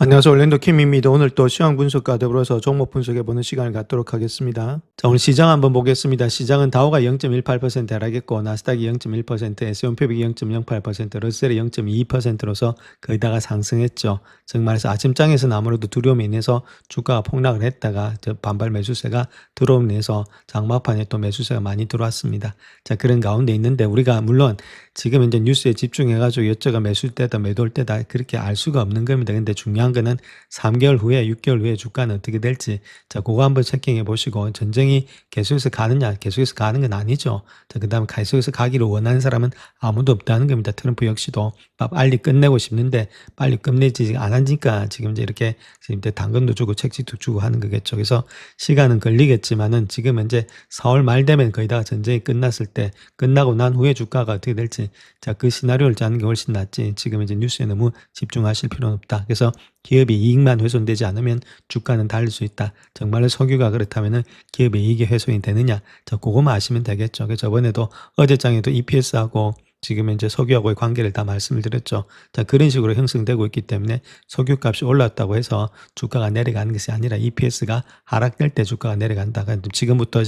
안녕하세요. 올랜도 킴입니다. 오늘 또 시황 분석과 더불어서 종목 분석해보는 시간을 갖도록 하겠습니다. 자, 오늘 시장 한번 보겠습니다. 시장은 다우가 0.18% 하락했고 나스닥이 0.1%, S&P 500이 0.08%, 러셀이 0.22%로서 거의 다가 상승했죠. 즉 말해서 아침장에서는 아무래도 두려움이 인해서 주가가 폭락을 했다가 반발 매수세가 들어옴으로 인해서 장막판에 또 매수세가 많이 들어왔습니다. 자, 그런 가운데 있는데 우리가 물론 지금 이제 뉴스에 집중해가지고 여쭤가 매수일 때다 매도일 때다 그렇게 알 수가 없는 겁니다. 근데 중요한 거는 3개월 후에 6개월 후에 주가는 어떻게 될지 자 그거 한번 체킹해 보시고 전쟁이 계속해서 가느냐 계속해서 가는 건 아니죠. 자 그다음에 계속해서 가기를 원하는 사람은 아무도 없다는 겁니다. 트럼프 역시도 빨리 끝내고 싶는데 빨리 끝내지 안 하니까 지금 이제 이렇게 지금 이제 당근도 주고 책지도 주고 하는 거겠죠. 그래서 시간은 걸리겠지만은 지금 이제 4월 말 되면 거의 다 전쟁이 끝났을 때 끝나고 난 후에 주가가 어떻게 될지 자 그 시나리오를 짜는 게 훨씬 낫지 지금 이제 뉴스에 너무 집중하실 필요는 없다. 그래서 기업의 이익만 훼손되지 않으면 주가는 달릴 수 있다. 정말로 석유가 그렇다면은 기업의 이익이 훼손이 되느냐? 자, 그거만 아시면 되겠죠. 그래서 저번에도 어제장에도 EPS하고 지금 이제 석유하고의 관계를 다 말씀을 드렸죠. 자, 그런 식으로 형성되고 있기 때문에 석유값이 올랐다고 해서 주가가 내려가는 것이 아니라 EPS가 하락될 때 주가가 내려간다. 지금부터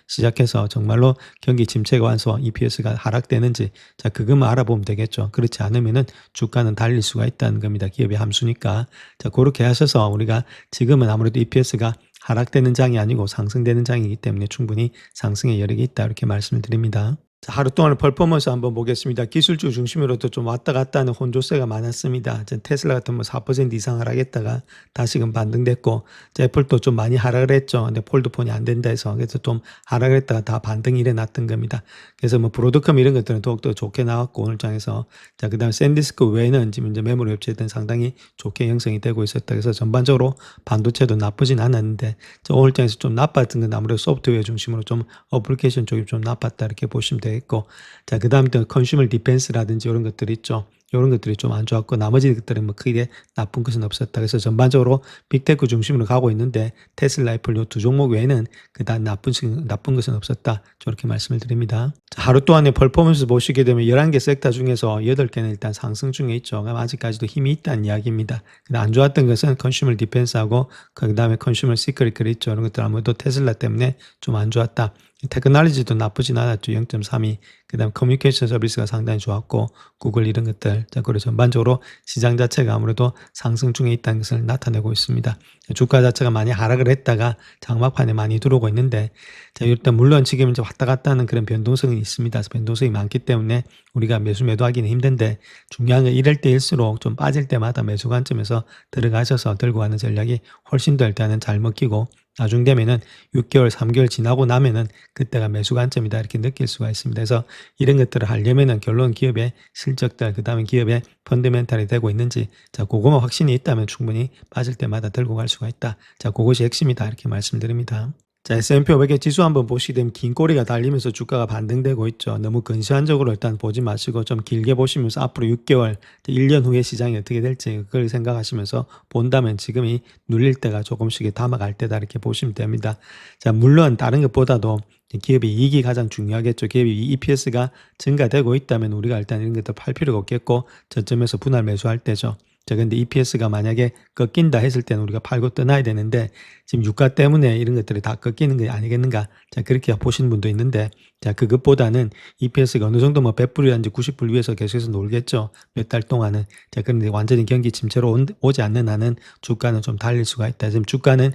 시작해서 정말로 경기 침체가 와서 EPS가 하락되는지 자, 그것만 알아보면 되겠죠. 그렇지 않으면은 주가는 달릴 수가 있다는 겁니다. 기업의 함수니까. 자, 그렇게 하셔서 우리가 지금은 아무래도 EPS가 하락되는 장이 아니고 상승되는 장이기 때문에 충분히 상승의 여력이 있다. 이렇게 말씀을 드립니다. 자, 하루 동안의 퍼포먼스 한번 보겠습니다. 기술주 중심으로도 좀 왔다 갔다 하는 혼조세가 많았습니다. 테슬라 같은 뭐 4% 이상 하락했다가 다시금 반등됐고, 애플도 좀 많이 하락을 했죠. 근데 폴드폰이 안 된다 해서 그래서 좀 하락을 했다가 다 반등이 일어났던 겁니다. 그래서 뭐 브로드컴 이런 것들은 더욱더 좋게 나왔고 오늘 장에서 자 그다음 샌디스크 외에는 지금 이제 매물 업체들은 상당히 좋게 형성이 되고 있었다. 그래서 전반적으로 반도체도 나쁘진 않았는데 오늘 장에서 좀 나빴던 건 아무래도 소프트웨어 중심으로 좀 어플리케이션 쪽이 좀 나빴다 이렇게 보시면 되겠습니다. 있고 자 그다음에 또 컨슈머 디펜스라든지 이런 것들이 있죠. 이런 것들이 좀 안 좋았고 나머지 것들은 뭐 크게 나쁜 것은 없었다. 그래서 전반적으로 빅테크 중심으로 가고 있는데 테슬라, 애플 요 두 종목 외에는 그다음 나쁜 것은 없었다. 저렇게 말씀을 드립니다. 자, 하루 동안의 퍼포먼스 보시게 되면 11개 섹터 중에서 8개는 일단 상승 중에 있죠. 그럼 아직까지도 힘이 있다는 이야기입니다. 근데 안 좋았던 것은 컨슈머 디펜스하고 그다음에 컨슈머 시크릿 있죠. 이런 것들 아무래도 테슬라 때문에 좀 안 좋았다. 테크놀로지도 나쁘진 않았죠. 0.32. 그 다음 커뮤니케이션 서비스가 상당히 좋았고 구글 이런 것들. 자, 그리고 전반적으로 시장 자체가 아무래도 상승 중에 있다는 것을 나타내고 있습니다. 주가 자체가 많이 하락을 했다가 장막판에 많이 들어오고 있는데 자, 일단 물론 지금 이제 왔다 갔다 하는 그런 변동성이 있습니다. 그래서 변동성이 많기 때문에 우리가 매도하기는 힘든데 중요한 건 이럴 때일수록 좀 빠질 때마다 매수 관점에서 들어가셔서 들고 가는 전략이 훨씬 더 일단은 잘 먹히고 나중 되면은 6개월, 3개월 지나고 나면은 그때가 매수 관점이다 이렇게 느낄 수가 있습니다. 그래서 이런 것들을 하려면은 결론 기업의 실적들, 그 다음에 기업의 펀더멘탈이 되고 있는지 자, 그거만 확신이 있다면 충분히 빠질 때마다 들고 갈 수가 있다. 자, 그것이 핵심이다 이렇게 말씀드립니다. 자, S&P 500의 지수 한번 보시게 되면 긴 꼬리가 달리면서 주가가 반등되고 있죠. 너무 근시안적으로 일단 보지 마시고 좀 길게 보시면서 앞으로 6개월, 1년 후에 시장이 어떻게 될지 그걸 생각하시면서 본다면 지금이 눌릴 때가 조금씩 담아갈 때다 이렇게 보시면 됩니다. 자, 물론 다른 것보다도 기업의 이익이 가장 중요하겠죠. 기업의 EPS가 증가되고 있다면 우리가 일단 이런 것들 팔 필요가 없겠고 저점에서 분할 매수할 때죠. 자, 근데 EPS가 만약에 꺾인다 했을 때는 우리가 팔고 떠나야 되는데 지금 유가 때문에 이런 것들이 다 꺾이는 게 아니겠는가? 자, 그렇게 보시는 분도 있는데 자, 그것보다는 EPS가 어느 정도 뭐 100불이라든지 90불 위에서 계속해서 놀겠죠. 몇 달 동안은. 자, 그런데 완전히 경기 침체로 오지 않는 한은 주가는 좀 달릴 수가 있다. 지금 주가는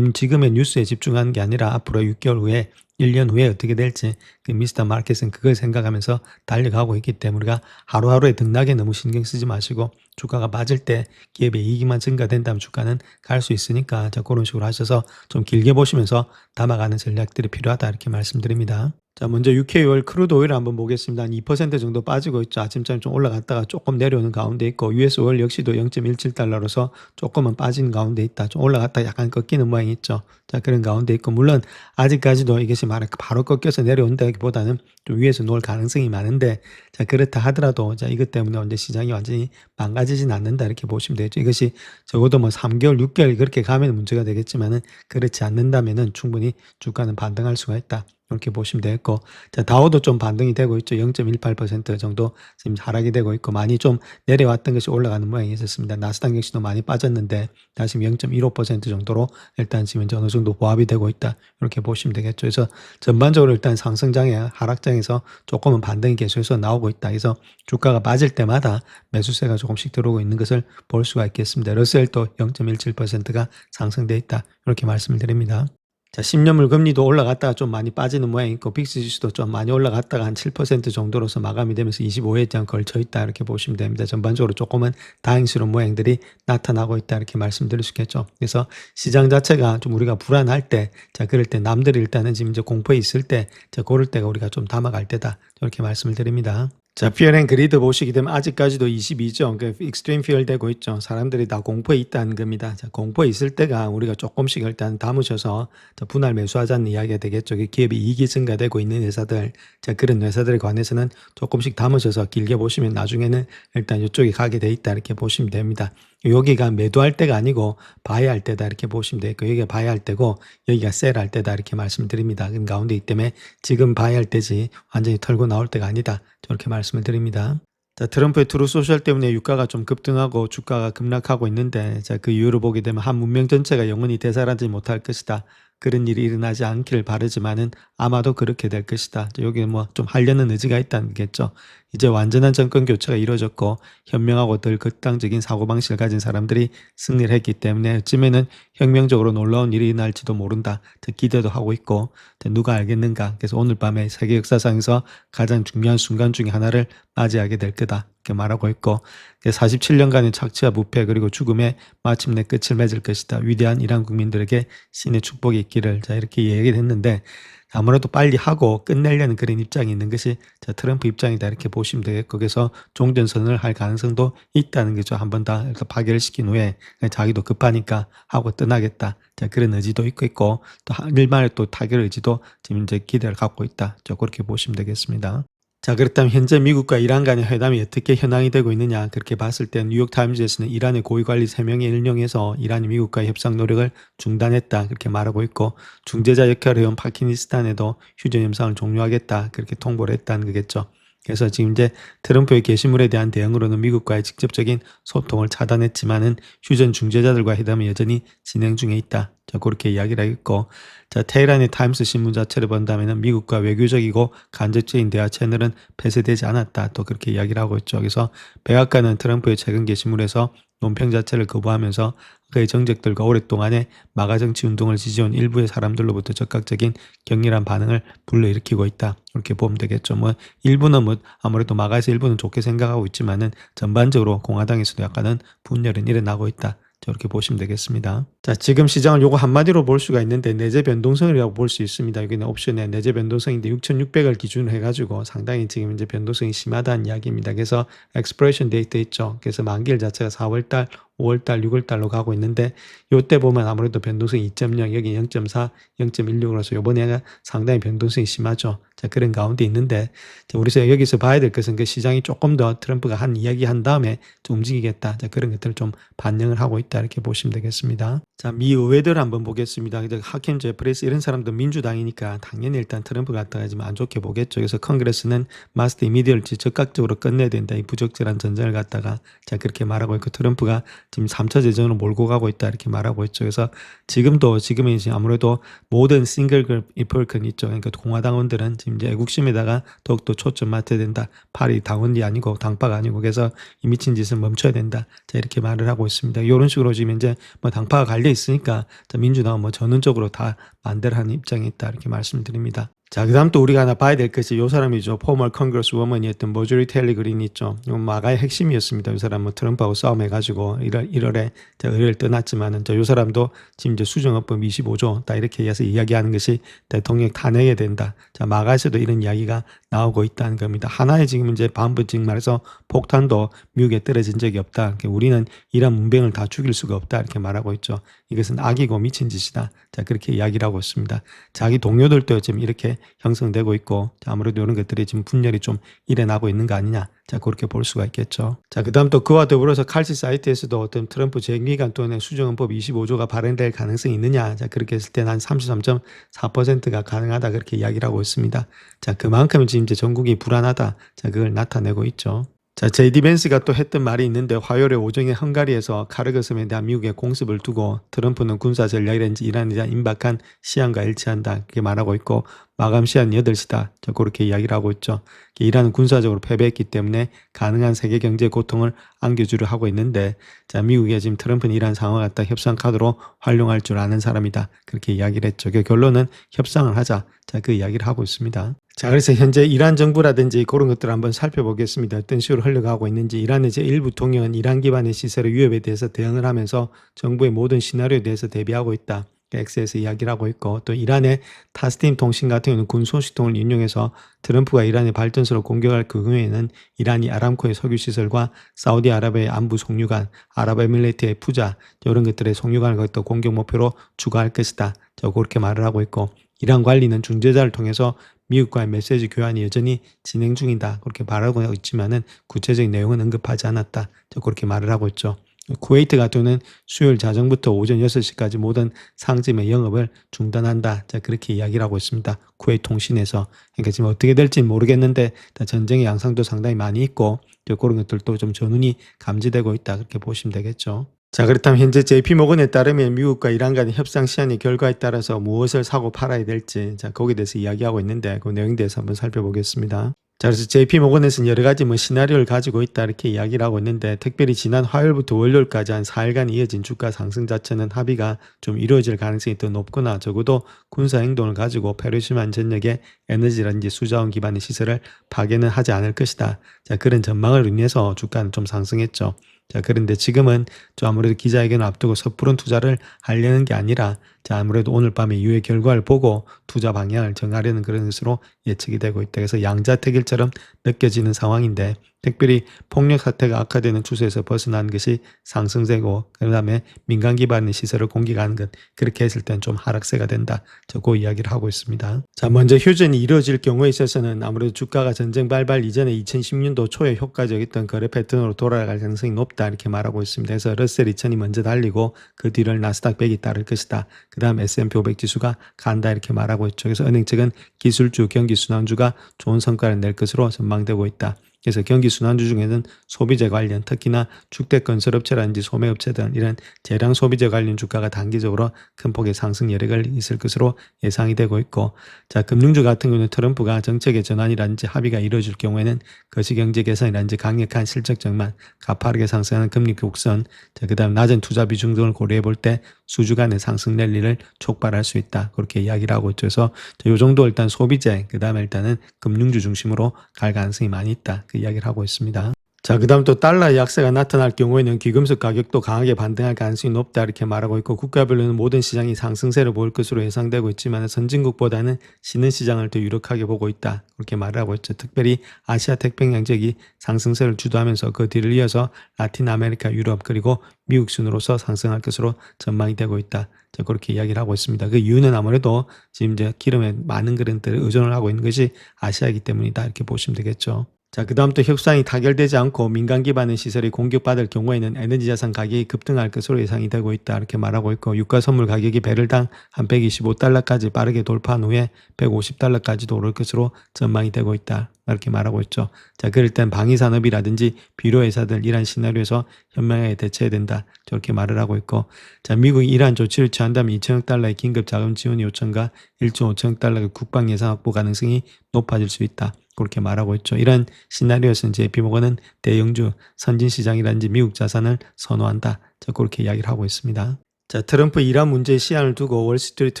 지금의 뉴스에 집중하는 게 아니라 앞으로 6개월 후에 1년 후에 어떻게 될지 그 미스터 마켓은 그걸 생각하면서 달려가고 있기 때문에 우리가 하루하루의 등락에 너무 신경 쓰지 마시고 주가가 맞을 때 기업의 이익만 증가된다면 주가는 갈 수 있으니까 자, 그런 식으로 하셔서 좀 길게 보시면서 담아가는 전략들이 필요하다 이렇게 말씀드립니다. 자, 먼저 UK월 크루드 오일 한번 보겠습니다. 한 2% 정도 빠지고 있죠. 아침잠 좀 올라갔다가 조금 내려오는 가운데 있고 US 오일 역시도 0.17달러로서 조금은 빠지는 가운데 있다. 좀 올라갔다가 약간 꺾이는 모양이 있죠. 자, 그런 가운데 있고 물론 아직까지도 이것이 바로 꺾여서 내려온다기보다는 좀 위에서 놓을 가능성이 많은데 자, 그렇다 하더라도 자, 이것 때문에 언제 시장이 완전히 망가지진 않는다 이렇게 보시면 되죠. 이것이 적어도 뭐 3개월, 6개월 그렇게 가면 문제가 되겠지만은 그렇지 않는다면은 충분히 주가는 반등할 수가 있다. 이렇게 보시면 되겠고, 자, 다우도 좀 반등이 되고 있죠. 0.18% 정도 지금 하락이 되고 있고, 많이 좀 내려왔던 것이 올라가는 모양이 있었습니다. 나스닥 역시도 많이 빠졌는데 다시 0.15% 정도로 일단 지금 이제 어느 정도 보합이 되고 있다. 이렇게 보시면 되겠죠. 그래서 전반적으로 일단 상승장에 하락장에서 조금은 반등이 계속해서 나오고 있다. 그래서 주가가 빠질 때마다 매수세가 조금씩 들어오고 있는 것을 볼 수가 있겠습니다. 러셀도 0.17%가 상승돼 있다. 이렇게 말씀을 드립니다. 자, 10년물 금리도 올라갔다가 좀 많이 빠지는 모양이 있고, 빅스 지수도 좀 많이 올라갔다가 한 7% 정도로서 마감이 되면서 25회장 걸쳐 있다. 이렇게 보시면 됩니다. 전반적으로 조금은 다행스러운 모양들이 나타나고 있다. 이렇게 말씀드릴 수 있겠죠. 그래서 시장 자체가 좀 우리가 불안할 때, 자, 그럴 때 남들이 일단은 지금 이제 공포에 있을 때, 자, 그럴 때가 우리가 좀 담아갈 때다. 이렇게 말씀을 드립니다. 자, 피어 앤 그리드 보시게 되면 아직까지도 22죠. 그러니까 익스트림 피어 되고 있죠. 사람들이 다 공포에 있다는 겁니다. 자, 공포에 있을 때가 우리가 조금씩 일단 담으셔서 자, 분할 매수하자는 이야기가 되겠죠. 기업의 이익이 증가되고 있는 회사들, 자, 그런 회사들에 관해서는 조금씩 담으셔서 길게 보시면 나중에는 일단 이쪽에 가게 돼 있다. 이렇게 보시면 됩니다. 여기가 매도할 때가 아니고 바이 할 때다. 이렇게 보시면 되고, 여기가 바이 할 때고 여기가 셀 할 때다. 이렇게 말씀을 드립니다. 그 가운데 있기 때문에 지금 바이 할 때지 완전히 털고 나올 때가 아니다. 저렇게 말씀을 드립니다. 자, 트럼프의 트루 소셜 때문에 유가가 좀 급등하고 주가가 급락하고 있는데, 자, 그 이유를 보게 되면 한 문명 전체가 영원히 되살아나지 못할 것이다. 그런 일이 일어나지 않기를 바라지만은 아마도 그렇게 될 것이다. 여기 뭐 좀 하려는 의지가 있다는 거겠죠. 이제 완전한 정권 교체가 이루어졌고 현명하고 덜 극단적인 사고방식을 가진 사람들이 승리를 했기 때문에 어쩌면은 혁명적으로 놀라운 일이 일어날지도 모른다. 기대도 하고 있고, 누가 알겠는가. 그래서 오늘 밤에 세계 역사상에서 가장 중요한 순간 중에 하나를 맞이하게 될 거다. 이렇게 말하고 있고, 47년간의 착취와 부패 그리고 죽음에 마침내 끝을 맺을 것이다. 위대한 이란 국민들에게 신의 축복이 있기를. 자, 이렇게 얘기를 했는데, 아무래도 빨리 하고 끝내려는 그런 입장이 있는 것이 자, 트럼프 입장이다. 이렇게 보시면 되겠고, 그래서 종전선언을 할 가능성도 있다는 거죠. 한 번 다 파괴를 시킨 후에 자기도 급하니까 하고 떠나겠다. 자, 그런 의지도 있고 또 일말의 또 타결 의지도 지금 이제 기대를 갖고 있다. 자, 그렇게 보시면 되겠습니다. 자, 그렇다면 현재 미국과 이란 간의 회담이 어떻게 현황이 되고 있느냐. 그렇게 봤을 때 뉴욕타임즈에서는 이란의 고위관리 3명이 일령해서 이란이 미국과의 협상 노력을 중단했다. 그렇게 말하고 있고, 중재자 역할을 해온 파키니스탄에도 휴전 협상을 종료하겠다. 그렇게 통보를 했다는 거겠죠. 그래서 지금 이제 트럼프의 게시물에 대한 대응으로는 미국과의 직접적인 소통을 차단했지만은 휴전 중재자들과 회담이 여전히 진행 중에 있다. 자, 그렇게 이야기를 하겠고, 자, 테헤란의 타임스 신문 자체를 본다면은 미국과 외교적이고 간접적인 대화 채널은 폐쇄되지 않았다. 또 그렇게 이야기를 하고 있죠. 그래서 백악관은 트럼프의 최근 게시물에서 논평 자체를 거부하면서 그의 정책들과 오랫동안의 마가 정치 운동을 지지해온 일부의 사람들로부터 적극적인 격렬한 반응을 불러일으키고 있다. 이렇게 보면 되겠죠. 뭐 일부는 뭐 아무래도 마가에서 일부는 좋게 생각하고 있지만은 전반적으로 공화당에서도 약간은 분열은 일어나고 있다. 저렇게 보시면 되겠습니다. 자, 지금 시장을 요거 한마디로 볼 수가 있는데 내재 변동성이라고 볼 수 있습니다. 여기는 옵션에 내재 변동성인데 6,600을 기준으로 해가지고 상당히 지금 이제 변동성이 심하다는 이야기입니다. 그래서 expiration date 있죠. 그래서 만기일 자체가 4월달, 5월달, 6월달로 가고 있는데 요때 보면 아무래도 변동성이 2.0, 여기 0.4, 0.16으로서 요번에가 상당히 변동성이 심하죠. 자, 그런 가운데 있는데 우리가 여기서 봐야 될 것은 그 시장이 조금 더 트럼프가 한 이야기 한 다음에 좀 움직이겠다. 자, 그런 것들을 좀 반영을 하고 있다. 이렇게 보시면 되겠습니다. 자, 미 의회들 한번 보겠습니다. 하킴 제프리스 이런 사람도 민주당이니까 당연히 일단 트럼프 갖다가 좀 안 좋게 보겠죠. 그래서 컨그레스는 마스터 이미디어를 적극적으로 끝내야 된다. 이 부적절한 전쟁을 갖다가 자, 그렇게 말하고 있고 트럼프가 지금 3차 재정으로 몰고 가고 있다. 이렇게 말하고 있죠. 그래서 지금은 이제 아무래도 모든 싱글 그룹 리퍼블리컨 있죠. 그러니까 공화당원들은 지금 이제 애국심에다가 더욱더 초점 맞춰야 된다. 팔이 당원이 아니고 당파가 아니고 그래서 이 미친 짓을 멈춰야 된다. 자, 이렇게 말을 하고 있습니다. 이런 식으로 지금 이제 뭐 당파가 갈려 있으니까 민주당은 뭐 전원적으로 다 반대를 하는 입장이 있다. 이렇게 말씀드립니다. 자, 그 다음 또 우리가 하나 봐야 될 것이 요 사람이죠. 포멀 컨그레스 워먼이었던 머조리 텔리 그린이 있죠. 요 마가의 핵심이었습니다. 요 사람 뭐 트럼프하고 싸움해가지고 1월에 의회를 떠났지만은 요 사람도 지금 이제 수정헌법 25조 다 이렇게 해서 이야기하는 것이 대통령 탄핵해야 된다. 자, 마가에서도 이런 이야기가 나오고 있다는 겁니다. 하나의 지금 이제 반부직 말해서 폭탄도 미국에 떨어진 적이 없다. 우리는 이란 문병을 다 죽일 수가 없다. 이렇게 말하고 있죠. 이것은 악이고 미친 짓이다. 자, 그렇게 이야기를 하고 있습니다. 자기 동료들도 지금 이렇게 형성되고 있고 아무래도 이런 것들이 지금 분열이 좀 일어나고 있는 거 아니냐. 자, 그렇게 볼 수가 있겠죠. 자, 그 다음 또 그와 더불어서 칼시 사이트에서도 어떤 트럼프 재임기간 동안에 수정헌법 25조가 발행될 가능성이 있느냐. 자, 그렇게 했을 때는 한 33.4%가 가능하다. 그렇게 이야기를 하고 있습니다. 자, 그만큼 지금 이제 전국이 불안하다. 자, 그걸 나타내고 있죠. 자, 제이디 벤스가 또 했던 말이 있는데 화요일에 오전에 헝가리에서 카르그 섬에 대한 미국의 공습을 두고 트럼프는 군사 전략이라든지 이란에 대한 임박한 시한과 일치한다. 그렇게 말하고 있고 마감 시한 8시다. 저 그렇게 이야기를 하고 있죠. 이란은 군사적으로 패배했기 때문에 가능한 세계 경제 고통을 안겨주려 하고 있는데 자, 미국이 지금 트럼프는 이란 상황을 갖다 협상 카드로 활용할 줄 아는 사람이다. 그렇게 이야기를 했죠. 그 결론은 협상을 하자. 자, 그 이야기를 하고 있습니다. 자, 그래서 현재 이란 정부라든지 그런 것들을 한번 살펴보겠습니다. 어떤 식으로 흘러가고 있는지. 이란의 일부 통영은 이란 기반의 시설의 위협에 대해서 대응을 하면서 정부의 모든 시나리오에 대해서 대비하고 있다. X에서 이야기를 하고 있고 또 이란의 타스팀 통신 같은 경우는 군 소식통을 인용해서 트럼프가 이란의 발전소를 공격할 그 경우에는 이란이 아람코의 석유시설과 사우디아라비아의 안부 송유관, 아랍에미레이트의 푸자 이런 것들의 송유관을 거기다 공격 목표로 추가할 것이다. 저 그렇게 말을 하고 있고 이란 관리는 중재자를 통해서 미국과의 메시지 교환이 여전히 진행 중이다. 그렇게 말하고 있지만은 구체적인 내용은 언급하지 않았다. 저 그렇게 말을 하고 있죠. 쿠웨이트 같은 경우는 수요일 자정부터 오전 6시까지 모든 상점의 영업을 중단한다. 자, 그렇게 이야기를 하고 있습니다. 쿠웨이트 통신에서. 그러니까 지금 어떻게 될지 모르겠는데 전쟁의 양상도 상당히 많이 있고 그런 것들도 좀 전운이 감지되고 있다. 그렇게 보시면 되겠죠. 자, 그렇다면 현재 JP모건에 따르면 미국과 이란 간의 협상 시한의 결과에 따라서 무엇을 사고 팔아야 될지 자, 거기에 대해서 이야기하고 있는데 그 내용에 대해서 한번 살펴보겠습니다. 자, 그래서 JP모건에서는 여러 가지 시나리오를 가지고 있다 이렇게 이야기를 하고 있는데 특별히 지난 화요일부터 월요일까지 한 4일간 이어진 주가 상승 자체는 합의가 좀 이루어질 가능성이 더 높거나 적어도 군사 행동을 가지고 페르시만 전역의 에너지라든지 수자원 기반의 시설을 파괴는 하지 않을 것이다. 자, 그런 전망을 인해서 주가는 좀 상승했죠. 자, 그런데 지금은 좀 아무래도 기자회견을 앞두고 섣부른 투자를 하려는 게 아니라 자, 아무래도 오늘 밤에 이후의 결과를 보고 투자 방향을 정하려는 그런 것으로 예측이 되고 있다. 그래서 양자택일처럼 느껴지는 상황인데 특별히 폭력 사태가 악화되는 추세에서 벗어나는 것이 상승세고 그 다음에 민간 기반의 시설을 공격하는 것 그렇게 했을 때는 좀 하락세가 된다. 그 이야기를 하고 있습니다. 자, 먼저 휴전이 이루어질 경우에 있어서는 아무래도 주가가 전쟁 발발 이전에 2010년도 초에 효과적이었던 거래 패턴으로 돌아갈 가능성이 높다 이렇게 말하고 있습니다. 그래서 러셀 2000이 먼저 달리고 그 뒤를 나스닥 100이 따를 것이다. 그 다음 S&P 500 지수가 간다 이렇게 말하고 있죠. 그래서 은행 측은 기술주, 경기순환주가 좋은 성과를 낼 것으로 전망되고 있다. 그래서 경기순환주 중에는 소비재 관련 특히나 주택건설업체라든지 소매업체 등 이런 재량 소비재 관련 주가가 단기적으로 큰 폭의 상승 여력을 있을 것으로 예상이 되고 있고 자, 금융주 같은 경우는 트럼프가 정책의 전환이라든지 합의가 이루어질 경우에는 거시경제 개선이라든지 강력한 실적 전망, 가파르게 상승하는 금리 곡선, 자, 그 다음 낮은 투자 비중 등을 고려해 볼 때 수주간의 상승 랠리를 촉발할 수 있다. 그렇게 이야기를 하고 있죠. 그래서 이 정도 일단 소비재, 그 다음에 일단은 금융주 중심으로 갈 가능성이 많이 있다. 그 이야기를 하고 있습니다. 자, 그 다음 또 달러의 약세가 나타날 경우에는 귀금속 가격도 강하게 반등할 가능성이 높다 이렇게 말하고 있고 국가별로는 모든 시장이 상승세를 보일 것으로 예상되고 있지만 선진국보다는 쉬는 시장을 더 유력하게 보고 있다 그렇게 말을 하고 있죠. 특별히 아시아 태평양 지역이 상승세를 주도하면서 그 뒤를 이어서 라틴 아메리카, 유럽 그리고 미국 순으로서 상승할 것으로 전망이 되고 있다. 자, 그렇게 이야기를 하고 있습니다. 그 이유는 아무래도 지금 이제 기름에 많은 그런들을 의존을 하고 있는 것이 아시아이기 때문이다 이렇게 보시면 되겠죠. 자, 그 다음 또 협상이 타결되지 않고 민간 기반의 시설이 공격받을 경우에는 에너지 자산 가격이 급등할 것으로 예상이 되고 있다 이렇게 말하고 있고 유가 선물 가격이 배럴당 한 125달러까지 빠르게 돌파한 후에 150달러까지도 오를 것으로 전망이 되고 있다 이렇게 말하고 있죠. 자, 그럴 땐 방위산업이라든지 비료회사들 이란 시나리오에서 현명하게 대처해야 된다 저렇게 말을 하고 있고 자, 미국이 이러한 조치를 취한다면 2천억 달러의 긴급 자금 지원 요청과 1조 5천억 달러의 국방 예산 확보 가능성이 높아질 수 있다. 그렇게 말하고 있죠. 이런 시나리오에서는 JP모건은 대형주 선진시장이라든지 미국 자산을 선호한다. 그렇게 이야기를 하고 있습니다. 자, 트럼프 이란 문제의 시한을 두고 월스트리트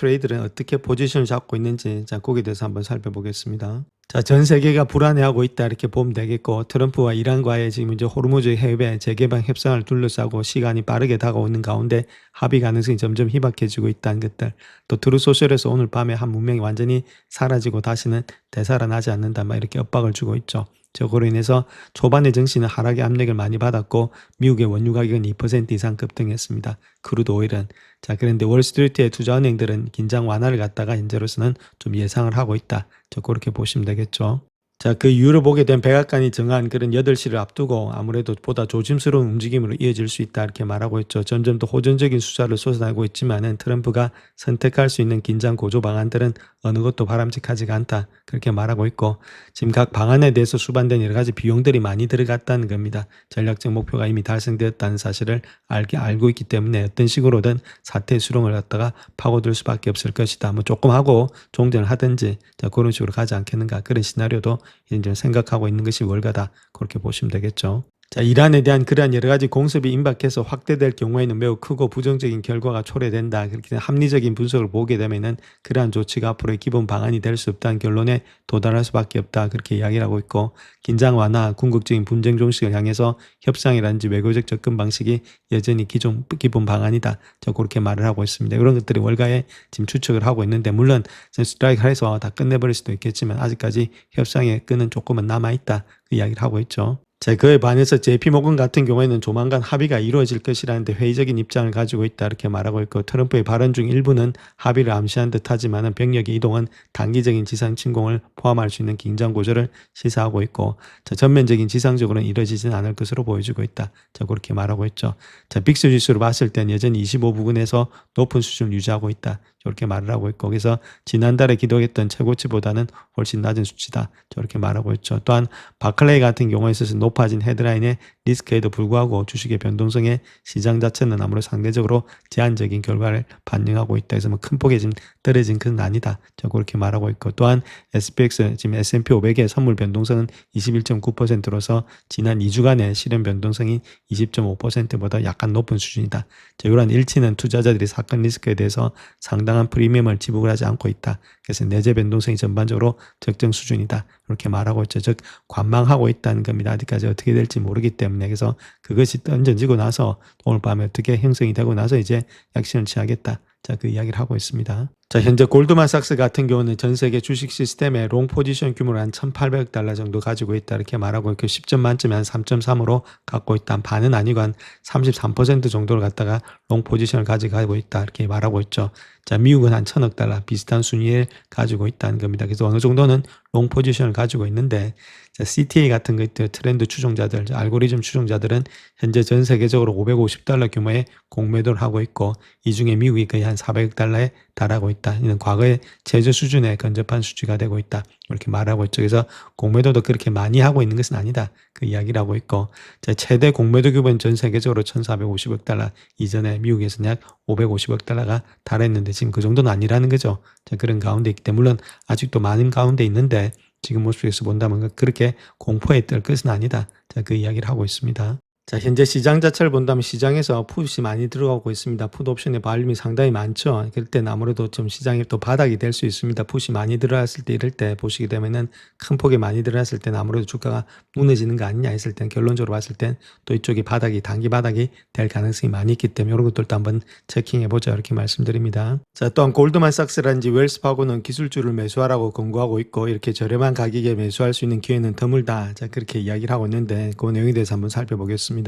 트레이더는 어떻게 포지션을 잡고 있는지 자, 거기에 대해서 한번 살펴보겠습니다. 자, 전 세계가 불안해하고 있다 이렇게 보면 되겠고 트럼프와 이란과의 지금 이제 호르무즈 해협의 재개방 협상을 둘러싸고 시간이 빠르게 다가오는 가운데 합의 가능성이 점점 희박해지고 있다는 것들 또 트루소셜에서 오늘 밤에 한 문명이 완전히 사라지고 다시는 되살아나지 않는다 막 이렇게 엇박을 주고 있죠. 저거로 인해서 초반의 증시는 하락의 압력을 많이 받았고 미국의 원유 가격은 2% 이상 급등했습니다. 크루드 오일은. 자, 그런데 월스트리트의 투자은행들은 긴장 완화를 갖다가 현재로서는 좀 예상을 하고 있다. 그렇게 보시면 되겠죠. 자, 그 이유를 보게 된 백악관이 정한 그런 8시를 앞두고 아무래도 보다 조심스러운 움직임으로 이어질 수 있다 이렇게 말하고 있죠. 점점 더 호전적인 수사를 쏟아내고 있지만은 트럼프가 선택할 수 있는 긴장 고조 방안들은 어느 것도 바람직하지가 않다 그렇게 말하고 있고, 지금 각 방안에 대해서 수반된 여러 가지 비용들이 많이 들어갔다는 겁니다. 전략적 목표가 이미 달성되었다는 사실을 알고 있기 때문에 어떤 식으로든 사태 수렁을 갖다가 파고들 수밖에 없을 것이다. 뭐 조금 하고 종전을 하든지 자, 그런 식으로 가지 않겠는가, 그런 시나리오도 이제 생각하고 있는 것이 월가다 그렇게 보시면 되겠죠. 자, 이란에 대한 그러한 여러 가지 공습이 임박해서 확대될 경우에는 매우 크고 부정적인 결과가 초래된다. 그렇게 합리적인 분석을 보게 되면은 그러한 조치가 앞으로의 기본 방안이 될 수 없다는 결론에 도달할 수밖에 없다. 그렇게 이야기를 하고 있고, 긴장 완화, 궁극적인 분쟁 종식을 향해서 협상이라든지 외교적 접근 방식이 여전히 기본 방안이다. 저 그렇게 말을 하고 있습니다. 이런 것들이 월가에 지금 추측을 하고 있는데, 물론 스트라이크를 해서 다 끝내버릴 수도 있겠지만 아직까지 협상의 끈은 조금은 남아있다. 그 이야기를 하고 있죠. 자, 그에 반해서 JP모건 같은 경우에는 조만간 합의가 이루어질 것이라는데 회의적인 입장을 가지고 있다 이렇게 말하고 있고, 트럼프의 발언 중 일부는 합의를 암시한 듯하지만은 병력의 이동은 단기적인 지상 침공을 포함할 수 있는 긴장 고조를 시사하고 있고, 자, 전면적인 지상적으로는 이루어지지는 않을 것으로 보여지고 있다. 자, 그렇게 말하고 있죠. 자, 빅스 지수로 봤을 땐 여전히 25부근에서 높은 수준을 유지하고 있다. 저렇게 말을 하고 있고, 그래서 지난달에 기록했던 최고치보다는 훨씬 낮은 수치다. 저렇게 말하고 있죠. 또한 바클레이 같은 경우에 있어서 높아진 헤드라인의 리스크에도 불구하고 주식의 변동성의 시장 자체는 아무래도 상대적으로 제한적인 결과를 반영하고 있다. 그래서 뭐 큰 폭의 지금 떨어진 건 아니다. 저 그렇게 말하고 있고, 또한 SPX 지금 S&P 500의 선물 변동성은 21.9%로서 지난 2주간의 실현 변동성이 20.5%보다 약간 높은 수준이다. 자, 이러한 일치는 투자자들이 사건 리스크에 대해서 상당한 프리미엄을 지불하지 않고 있다. 그래서 내재 변동성이 전반적으로 적정 수준이다. 이렇게 말하고 있죠. 즉 관망하고 있다는 겁니다. 아직까지 어떻게 될지 모르기 때문에. 그래서 그것이 던져지고 나서 오늘 밤에 어떻게 형성이 되고 나서 이제 액션을 취하겠다. 자, 그 이야기를 하고 있습니다. 자, 현재 골드만삭스 같은 경우는 전 세계 주식 시스템의 롱 포지션 규모를 한 1,800억 달러 정도 가지고 있다 이렇게 말하고 있고, 10점 만점에 한 3.3으로 갖고 있다. 한 반은 아니고 한 33% 정도를 갖다가 롱 포지션을 가지고 있다 이렇게 말하고 있죠. 자, 미국은 한 1,000억 달러 비슷한 순위를 가지고 있다는 겁니다. 그래서 어느 정도는 롱 포지션을 가지고 있는데, 자, CTA 같은 거 있죠. 트렌드 추종자들, 알고리즘 추종자들은 현재 전 세계적으로 550달러 규모의 공매도를 하고 있고, 이 중에 미국이 거의 한 400억 달러에 달하고 있다. 이는 과거의 최저 수준에 근접한 수치가 되고 있다. 이렇게 말하고 있죠. 그래서 공매도도 그렇게 많이 하고 있는 것은 아니다. 그 이야기를 하고 있고, 자, 최대 공매도 규모는 전 세계적으로 1,450억 달러, 이전에 미국에서는 약 550억 달러가 달했는데 지금 그 정도는 아니라는 거죠. 자, 그런 가운데 있기 때문에 물론 아직도 많은 가운데 있는데 지금 모습에서 본다면 그렇게 공포에 떨 것은 아니다. 자, 그 이야기를 하고 있습니다. 자, 현재 시장 자체를 본다면 시장에서 풋이 많이 들어가고 있습니다. 풋 옵션의 발림이 상당히 많죠. 그럴 때는 아무래도 좀 시장이 또 바닥이 될 수 있습니다. 풋이 많이 들어갔을 때 이럴 때 보시게 되면은 큰 폭이 많이 들어갔을 때는 아무래도 주가가 무너지는 거 아니냐 했을 땐, 결론적으로 봤을 땐 또 이쪽이 바닥이 단기 바닥이 될 가능성이 많이 있기 때문에 이런 것들도 한번 체킹해 보자 이렇게 말씀드립니다. 자, 또한 골드만삭스라든지 웰스파고는 기술주를 매수하라고 권고하고 있고, 이렇게 저렴한 가격에 매수할 수 있는 기회는 드물다. 자, 그렇게 이야기를 하고 있는데 그 내용에 대해서 한번 살펴보겠습니다.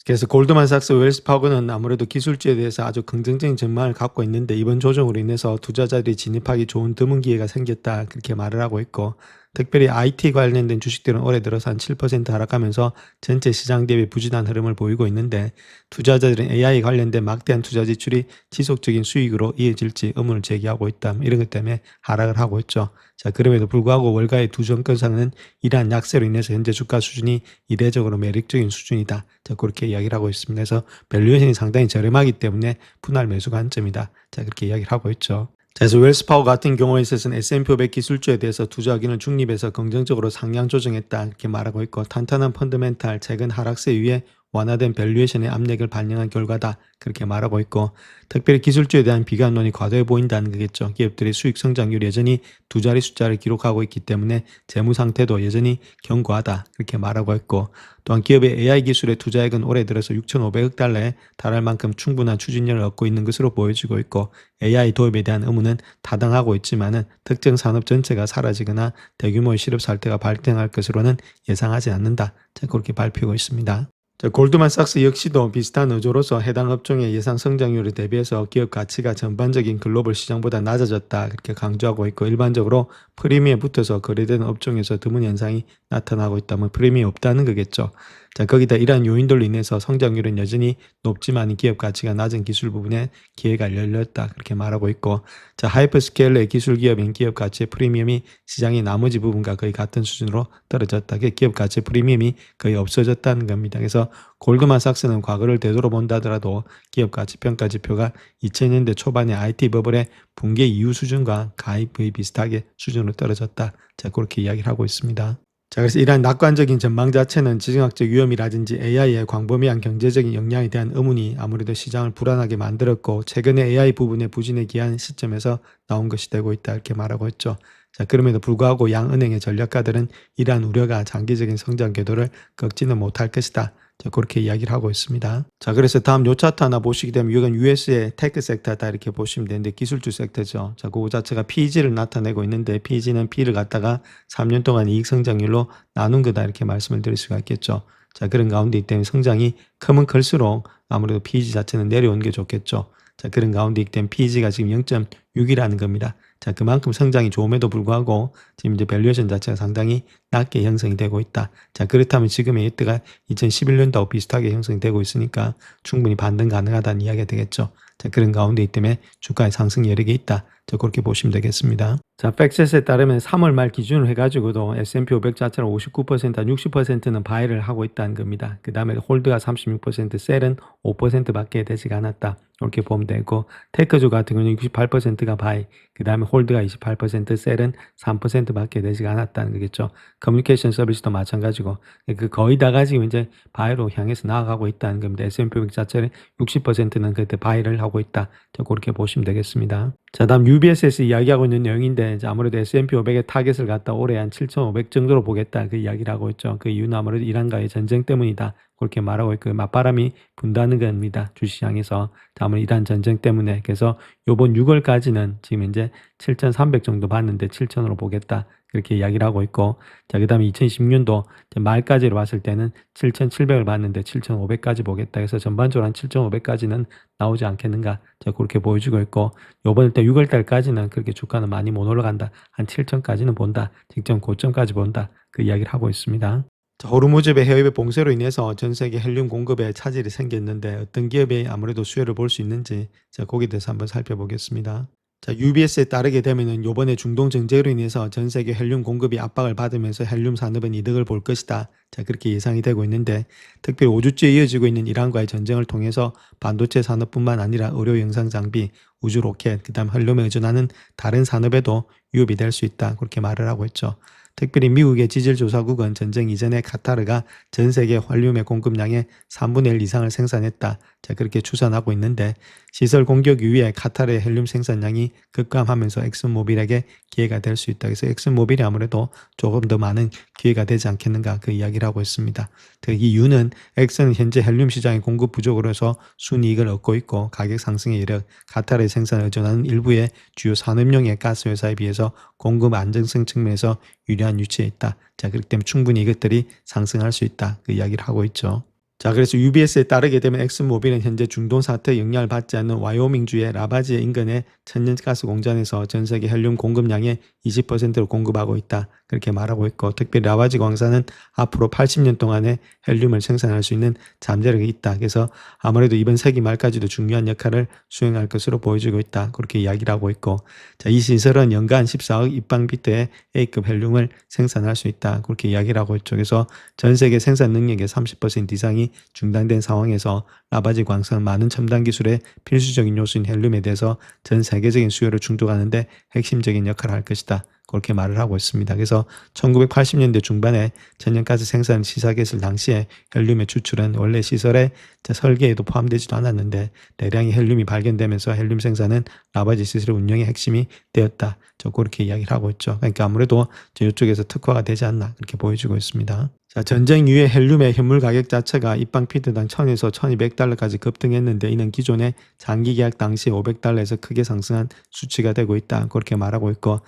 그래서 골드만삭스, 웰스파고는 아무래도 기술주에 대해서 아주 긍정적인 전망을 갖고 있는데, 이번 조정으로 인해서 투자자들이 진입하기 좋은 드문 기회가 생겼다 그렇게 말을 하고 있고, 특별히 IT 관련된 주식들은 올해 들어서 한 7% 하락하면서 전체 시장 대비 부진한 흐름을 보이고 있는데, 투자자들은 AI 관련된 막대한 투자 지출이 지속적인 수익으로 이어질지 의문을 제기하고 있다. 이런 것 때문에 하락을 하고 있죠. 자, 그럼에도 불구하고 월가의 두 정권상은 이러한 약세로 인해서 현재 주가 수준이 이례적으로 매력적인 수준이다. 자, 그렇게 이야기를 하고 있습니다. 그래서 밸류에이션이 상당히 저렴하기 때문에 분할 매수 관점이다. 자, 그렇게 이야기를 하고 있죠. 그래서 웰스파고 같은 경우에 있어서는 S&P 500 기술주에 대해서 투자 의견을 중립해서 긍정적으로 상향 조정했다 이렇게 말하고 있고, 탄탄한 펀더멘탈, 최근 하락세 위에 완화된 밸류에이션의 압력을 반영한 결과다 그렇게 말하고 있고, 특별히 기술주에 대한 비관론이 과도해 보인다는 거겠죠. 기업들의 수익 성장률이 여전히 두 자리 숫자를 기록하고 있기 때문에 재무 상태도 여전히 견고하다 그렇게 말하고 있고, 또한 기업의 AI 기술의 투자액은 올해 들어서 6,500억 달러에 달할 만큼 충분한 추진력을 얻고 있는 것으로 보여지고 있고, AI 도입에 대한 의무는 타당하고 있지만은 특정 산업 전체가 사라지거나 대규모의 실업 사태가 발생할 것으로는 예상하지 않는다. 자, 그렇게 발표하고 있습니다. 자, 골드만삭스 역시도 비슷한 어조로서 해당 업종의 예상 성장률에 대비해서 기업 가치가 전반적인 글로벌 시장보다 낮아졌다 그렇게 강조하고 있고, 일반적으로 프리미엄에 붙어서 거래되는 업종에서 드문 현상이 나타나고 있다. 뭐 프리미엄이 없다는 거겠죠. 자, 거기다 이러한 요인들로 인해서 성장률은 여전히 높지만 기업 가치가 낮은 기술 부분에 기회가 열렸다 그렇게 말하고 있고, 자, 하이퍼스케일러의 기술 기업인 기업 가치의 프리미엄이 시장의 나머지 부분과 거의 같은 수준으로 떨어졌다. 기업 가치의 프리미엄이 거의 없어졌다는 겁니다. 그래서 골드만삭스는 과거를 되돌아본다 하더라도 기업 가치 평가 지표가 2000년대 초반의 IT 버블의 붕괴 이후 수준과 거의 비슷하게 수준으로 떨어졌다. 자, 그렇게 이야기를 하고 있습니다. 자, 그래서 이러한 낙관적인 전망 자체는 지정학적 위험이라든지 AI의 광범위한 경제적인 영향에 대한 의문이 아무래도 시장을 불안하게 만들었고, 최근에 AI 부분의 부진에 기한 시점에서 나온 것이 되고 있다 이렇게 말하고 있죠. 자, 그럼에도 불구하고 양은행의 전략가들은 이러한 우려가 장기적인 성장 궤도를 꺾지는 못할 것이다. 자, 그렇게 이야기를 하고 있습니다. 자, 그래서 다음 요 차트 하나 보시게 되면 이건 US의 테크 섹터다 이렇게 보시면 되는데, 기술주 섹터죠. 자, 그거 자체가 PEG를 나타내고 있는데, PEG는 P를 갖다가 3년 동안 이익 성장률로 나눈 거다 이렇게 말씀을 드릴 수가 있겠죠. 자, 그런 가운데 있기 때문에 성장이 크면 클수록 아무래도 PEG 자체는 내려오는 게 좋겠죠. 자, 그런 가운데 있기 때문에 PEG가 지금 0.6이라는 겁니다. 자, 그만큼 성장이 좋음에도 불구하고 지금 이제 밸류에이션 자체가 상당히 낮게 형성이 되고 있다. 자, 그렇다면 지금의 이때가 2011년도하고 비슷하게 형성이 되고 있으니까 충분히 반등 가능하다는 이야기가 되겠죠. 자, 그런 가운데 있기 때문에 주가의 상승 여력이 있다. 자, 그렇게 보시면 되겠습니다. 자, 팩셋에 따르면 3월 말 기준으로 해가지고도 S&P 500 자체는 59%, 60%는 바이를 하고 있다는 겁니다. 그 다음에 홀드가 36%, 셀은 5%밖에 되지가 않았다. 이렇게 보면 되고, 테크주 같은 경우는 68%가 바이, 그 다음에 홀드가 28%, 셀은 3%밖에 되지가 않았다는 거겠죠. 커뮤니케이션 서비스도 마찬가지고, 그 거의 다가 지금 이제 바이로 향해서 나아가고 있다는 겁니다. S&P 500 자체는 60%는 그때 바이를 하고 있다. 자, 그렇게 보시면 되겠습니다. 자, 다음 UBS에서 이야기하고 있는 내용인데, 아무래도 S&P 500의 타겟을 갖다 올해 한 7,500 정도로 보겠다 그 이야기를 하고 있죠. 그 이유는 아무래도 이란과의 전쟁 때문이다. 그렇게 말하고 있고, 맞바람이 분다는 겁니다. 주시장에서. 아무래도 이란 전쟁 때문에. 그래서 요번 6월까지는 지금 이제 7,300 정도 봤는데 7,000으로 보겠다. 그렇게 이야기를 하고 있고, 자, 그 다음에 2016년도 말까지로 봤을 때는 7,700을 봤는데 7,500까지 보겠다. 그래서 전반적으로 한 7,500까지는 나오지 않겠는가. 자, 그렇게 보여주고 있고, 요번 때 6월 달까지는 그렇게 주가는 많이 못 올라간다. 한 7,000까지는 본다. 직전 고점까지 본다. 그 이야기를 하고 있습니다. 자, 호르무즈의 해외 봉쇄로 인해서 전 세계 헬륨 공급에 차질이 생겼는데, 어떤 기업이 아무래도 수혜를 볼 수 있는지, 자, 거기에 대해서 한번 살펴보겠습니다. 자, UBS에 따르게 되면은 요번에 중동 정제로 인해서 전 세계 헬륨 공급이 압박을 받으면서 헬륨 산업은 이득을 볼 것이다. 자, 그렇게 예상이 되고 있는데, 특별히 5주째 이어지고 있는 이란과의 전쟁을 통해서 반도체 산업뿐만 아니라 의료 영상 장비, 우주 로켓, 그다음 헬륨에 의존하는 다른 산업에도 위협이 될 수 있다. 그렇게 말을 하고 있죠. 특별히 미국의 지질조사국은 전쟁 이전에 카타르가 전 세계 헬륨의 공급량의 3분의 1 이상을 생산했다. 자, 그렇게 추산하고 있는데, 시설 공격 이후에 카타르의 헬륨 생산량이 급감하면서 엑슨모빌에게 기회가 될 수 있다. 그래서 엑슨모빌이 아무래도 조금 더 많은 기회가 되지 않겠는가 그 이야기를 하고 있습니다. 그 이유는 엑슨은 현재 헬륨 시장의 공급 부족으로 해서 순이익을 얻고 있고, 가격 상승의 이력, 카타르의 생산을 의존하는 일부의 주요 산업용의 가스 회사에 비해서 공급 안정성 측면에서 유리한 위치에 있다. 자, 그렇기 때문에 충분히 이것들이 상승할 수 있다. 그 이야기를 하고 있죠. 자, 그래서 UBS에 따르게 되면 엑슨모빌은 현재 중동 사태에 영향을 받지 않는 와이오밍주의 라바지 인근의 천연가스 공장에서 전 세계 헬륨 공급량의 20%를 공급하고 있다. 그렇게 말하고 있고, 특별히 라바지 광산은 앞으로 80년 동안의 헬륨을 생산할 수 있는 잠재력이 있다. 그래서 아무래도 이번 세기 말까지도 중요한 역할을 수행할 것으로 보여지고 있다. 그렇게 이야기를 하고 있고, 자, 이 시설은 연간 14억 입방비트의 A급 헬륨을 생산할 수 있다. 그렇게 이야기를 하고 있죠. 그래서 전 세계 생산 능력의 30% 이상이 중단된 상황에서 라바지 광선은 많은 첨단 기술의 필수적인 요소인 헬륨에 대해서 전 세계적인 수요를 충족하는데 핵심적인 역할을 할 것이다. 그렇게 말을 하고 있습니다. 그래서 1980년대 중반에 천연가스 생산 시작했을 당시에 헬륨의 추출은 원래 시설의 설계에도 포함되지도 않았는데, 대량의 헬륨이 발견되면서 헬륨 생산은 라바지 시설의 운영의 핵심이 되었다. 그렇게 이야기를 하고 있죠. 그러니까 아무래도 이쪽에서 특화가 되지 않나 그렇게 보여지고 있습니다. 자, 전쟁 이후에 헬륨의 현물 가격 자체가 입방 피트당 1000에서 1200달러까지 급등했는데 이는 기존의 장기 계약 당시 500달러에서 크게 상승한 수치가 되고 있다. 그렇게 말하고 있고,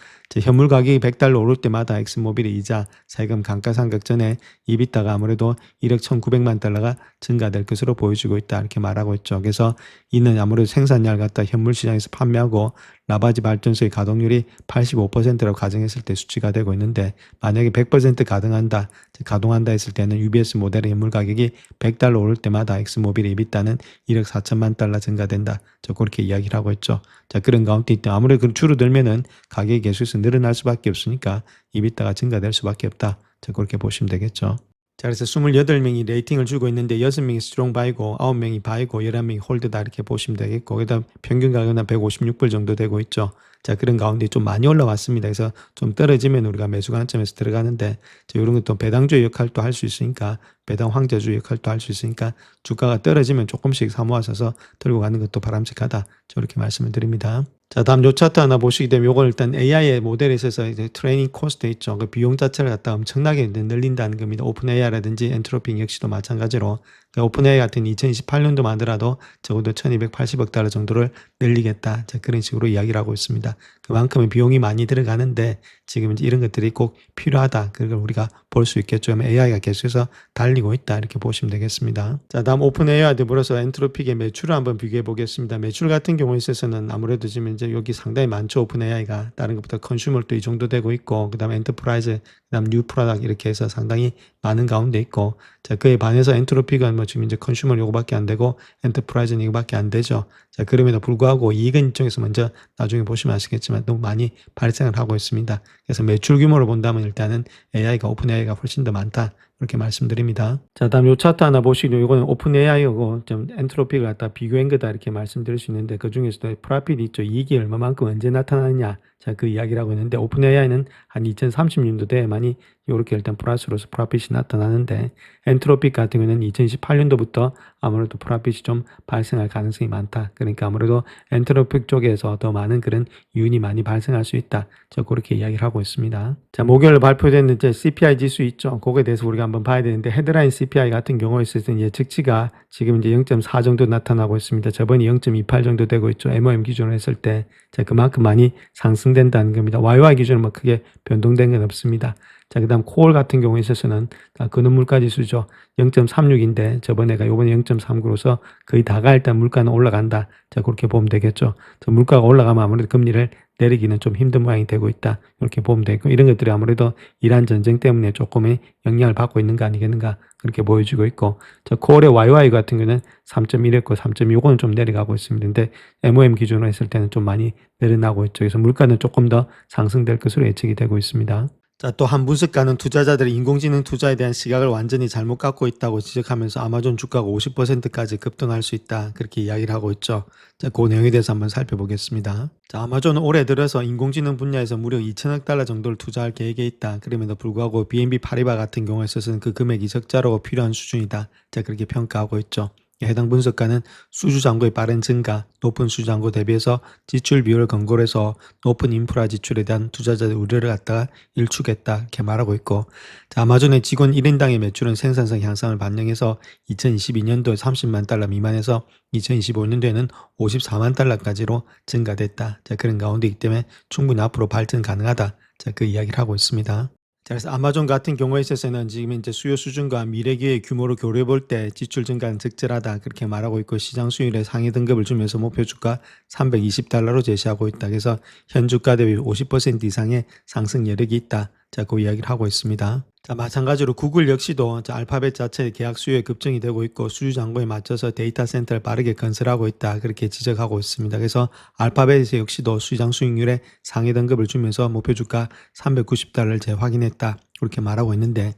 현물 가격이 100달러 오를 때마다 엑슨모빌의 이자, 세금, 감가상각 전에 이비타가 아무래도 1억 1900만 달러가 증가될 것으로 보여지고 있다. 이렇게 말하고 있죠. 그래서 이는 아무래도 생산량을 갖다 현물 시장에서 판매하고 라바지 발전소의 가동률이 85%라고 가정했을 때 수치가 되고 있는데, 만약에 100% 가동한다 했을 때는 UBS 모델의 현물 가격이 100달러 오를 때마다 엑스모빌의 이비타는 1억 4천만 달러 증가된다. 그렇게 이야기를 하고 있죠. 자, 그런 가운데 아무래도 줄어들면은 가격이 계속해서 늘어날 수밖에 없으니까 이비타가 증가될 수밖에 없다. 그렇게 보시면 되겠죠. 자, 그래서 28명이 레이팅을 주고 있는데 6명이 스트롱 바이고 9명이 바이고 11명이 홀드다 이렇게 보시면 되겠고, 그다음 평균 가격은 한 156불 정도 되고 있죠. 자, 그런 가운데 좀 많이 올라왔습니다. 그래서 좀 떨어지면 우리가 매수 관점에서 들어가는데, 이런 것도 배당주의 역할도 할 수 있으니까, 배당 황제주의 역할도 할 수 있으니까 주가가 떨어지면 조금씩 사모아서 들고 가는 것도 바람직하다. 저렇게 말씀을 드립니다. 자, 다음 요 차트 하나 보시게 되면 요건 일단 AI의 모델에 있어서 이제 트레이닝 코스트 있죠. 그 비용 자체를 갖다 엄청나게 늘린다는 겁니다. 오픈 AI라든지 엔트로핑 역시도 마찬가지로. 오픈 AI 같은 2028년도만 하더라도 적어도 1280억 달러 정도를 늘리겠다. 자, 그런 식으로 이야기를 하고 있습니다. 그만큼의 비용이 많이 들어가는데 지금 이제 이런 것들이 꼭 필요하다. 그걸 우리가 볼 수 있겠죠. AI가 계속해서 달리고 있다. 이렇게 보시면 되겠습니다. 자, 다음 오픈 AI와 더불어서 엔트로픽의 매출을 한번 비교해 보겠습니다. 매출 같은 경우에 있어서는 아무래도 지금 이제 여기 상당히 많죠. 오픈 AI가 다른 것보다 컨슈머도 이 정도 되고 있고, 그다음 엔터프라이즈, 그다음 뉴 프로덕트 이렇게 해서 상당히 많은 가운데 있고, 자, 그에 반해서 엔트로픽은 뭐 지금 이제 컨슈머 요거밖에 안 되고 엔터프라이즈는 이거밖에 안 되죠. 자, 그럼에도 불구하고 이익은 이쪽에서 먼저 나중에 보시면 아시겠지만 너무 많이 발생을 하고 있습니다. 그래서 매출 규모를 본다면 일단은 AI가 오픈 AI가 훨씬 더 많다. 이렇게 말씀드립니다. 자, 다음 요 차트 하나 보시죠. 이거는 오픈 AI하고 좀 엔트로픽을 갖다 비교한 거다 이렇게 말씀드릴 수 있는데, 그 중에서도 프라핏이 있죠. 이익이 얼마만큼 언제 나타나느냐. 자, 그 이야기를 하고 있는데, 오픈 AI는 한 2030년도 돼야만이 이렇게 일단 플러스로서 프라핏이 나타나는데, 엔트로픽 같은 경우는 2018년도부터 아무래도 프라핏이 좀 발생할 가능성이 많다. 그러니까 아무래도 엔트로픽 쪽에서 더 많은 그런 유인이 많이 발생할 수 있다. 그렇게 이야기를 하고 있습니다. 자, 목요일 발표된 이제 CPI 지수 있죠. 그거에 대해서 우리가 한번 봐야 되는데, 헤드라인 CPI 같은 경우에 있어서는 예측치가 지금 이제 0.4 정도 나타나고 있습니다. 저번이 0.28 정도 되고 있죠. MOM 기준으로 했을 때. 자, 그만큼 많이 상승된다는 겁니다. YY 기준은 뭐 크게 변동된 건 없습니다. 자, 그 다음 코올 같은 경우에 있어서는 근원물가 지수죠. 0.36인데 저번에가 요번에 0.39로서 거의 다가 일단 물가는 올라간다. 자, 그렇게 보면 되겠죠. 물가가 올라가면 아무래도 금리를 내리기는 좀 힘든 모양이 되고 있다. 이렇게 보면 되고, 이런 것들이 아무래도 이란 전쟁 때문에 조금의 영향을 받고 있는 거 아니겠는가 그렇게 보여지고 있고, 저 코올의 YY 같은 경우는 3.1했고 3.25는 좀 내려가고 있습니다. 근데 MOM 기준으로 했을 때는 좀 많이 내려나고 있죠. 그래서 물가는 조금 더 상승될 것으로 예측이 되고 있습니다. 자, 또 한 분석가는 투자자들이 인공지능 투자에 대한 시각을 완전히 잘못 갖고 있다고 지적하면서 아마존 주가가 50%까지 급등할 수 있다. 그렇게 이야기를 하고 있죠. 자, 그 내용에 대해서 한번 살펴보겠습니다. 자, 아마존은 올해 들어서 인공지능 분야에서 무려 2천억 달러 정도를 투자할 계획에 있다. 그럼에도 불구하고 BNB 파리바 같은 경우에 있어서는 그 금액이 적자로 필요한 수준이다. 자, 그렇게 평가하고 있죠. 해당 분석가는 수주 잔고의 빠른 증가, 높은 수주 잔고 대비해서 지출 비율을 근거로 해서 높은 인프라 지출에 대한 투자자의 우려를 갖다가 일축했다 이렇게 말하고 있고, 자, 아마존의 직원 1인당의 매출은 생산성 향상을 반영해서 2022년도에 30만 달러 미만에서 2025년도에는 54만 달러까지로 증가됐다. 자, 그런 가운데이기 때문에 충분히 앞으로 발전 가능하다. 자, 그 이야기를 하고 있습니다. 자, 그래서 아마존 같은 경우에 있어서는 지금 이제 수요 수준과 미래 기회의 규모를 교류해 볼 때 지출 증가는 적절하다 그렇게 말하고 있고, 시장 수율의 상위 등급을 주면서 목표 주가 320달러로 제시하고 있다. 그래서 현 주가 대비 50% 이상의 상승 여력이 있다. 자, 그 이야기를 하고 있습니다. 자, 마찬가지로 구글 역시도 알파벳 자체의 계약 수요에 급증이 되고 있고 수주 잔고에 맞춰서 데이터 센터를 빠르게 건설하고 있다. 그렇게 지적하고 있습니다. 그래서 알파벳 역시도 시장 수익률의 상위 등급을 주면서 목표 주가 390달러를 재확인했다. 그렇게 말하고 있는데,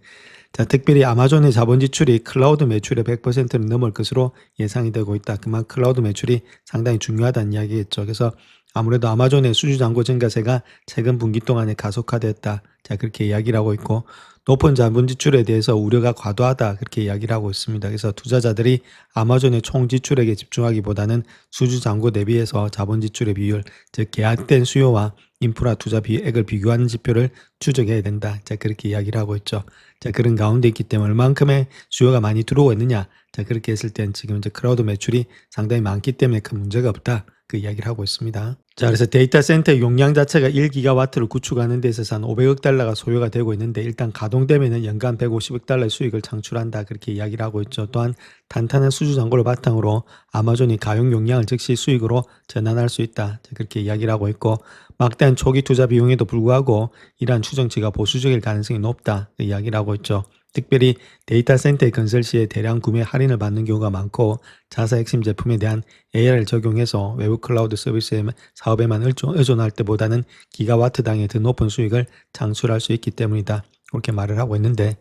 자, 특별히 아마존의 자본 지출이 클라우드 매출의 100%를 넘을 것으로 예상이 되고 있다. 그만큼 클라우드 매출이 상당히 중요하다는 이야기겠죠. 그래서 아무래도 아마존의 수주 잔고 증가세가 최근 분기 동안에 가속화되었다. 자, 그렇게 이야기를 하고 있고, 높은 자본 지출에 대해서 우려가 과도하다. 그렇게 이야기를 하고 있습니다. 그래서 투자자들이 아마존의 총 지출액에 집중하기보다는 수주 잔고 대비해서 자본 지출의 비율, 즉 계약된 수요와 인프라 투자 비액을 비교하는 지표를 추적해야 된다. 자, 그렇게 이야기를 하고 있죠. 자, 그런 가운데 있기 때문에 얼만큼의 수요가 많이 들어오고 있느냐. 자, 그렇게 했을 땐 지금 이제 클라우드 매출이 상당히 많기 때문에 큰 문제가 없다. 그 이야기를 하고 있습니다. 자, 그래서 데이터 센터 용량 자체가 1기가와트를 구축하는 데 있어서 한 500억 달러가 소요가 되고 있는데, 일단 가동되면은 연간 150억 달러의 수익을 창출한다. 그렇게 이야기를 하고 있죠. 또한 탄탄한 수주 잔고를 바탕으로 아마존이 가용 용량을 즉시 수익으로 전환할 수 있다. 자, 그렇게 이야기를 하고 있고, 막대한 초기 투자 비용에도 불구하고 이러한 추정치가 보수적일 가능성이 높다. 그 이야기를 하고 있죠. 특별히 데이터 센터의 건설 시에 대량 구매 할인을 받는 경우가 많고, 자사 핵심 제품에 대한 AR을 적용해서 외부 클라우드 서비스 사업에만 의존할 때보다는 기가와트당의 더 높은 수익을 창출할 수 있기 때문이다. 그렇게 말을 하고 있는데,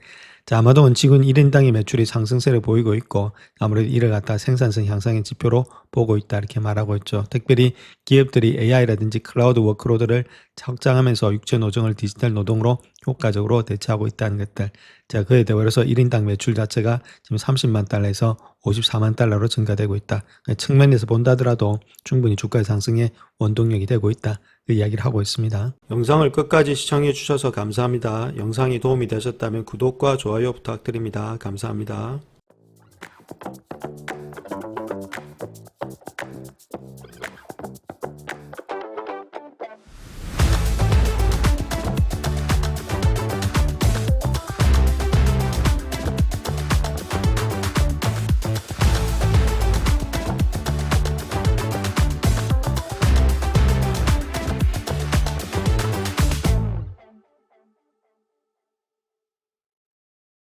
자, 아마존은 지금 1인당의 매출이 상승세를 보이고 있고, 아무래도 이를 갖다 생산성 향상의 지표로 보고 있다. 이렇게 말하고 있죠. 특별히 기업들이 AI라든지 클라우드 워크로드를 확장하면서 육체 노동을 디지털 노동으로 효과적으로 대체하고 있다는 것들. 자, 그에 대해서 1인당 매출 자체가 지금 30만 달러에서 54만 달러로 증가되고 있다. 측면에서 본다 하더라도 충분히 주가의 상승에 원동력이 되고 있다. 그 이야기를 하고 있습니다. 영상을 끝까지 시청해 주셔서 감사합니다. 영상이 도움이 되셨다면 구독과 좋아요 부탁드립니다. 감사합니다.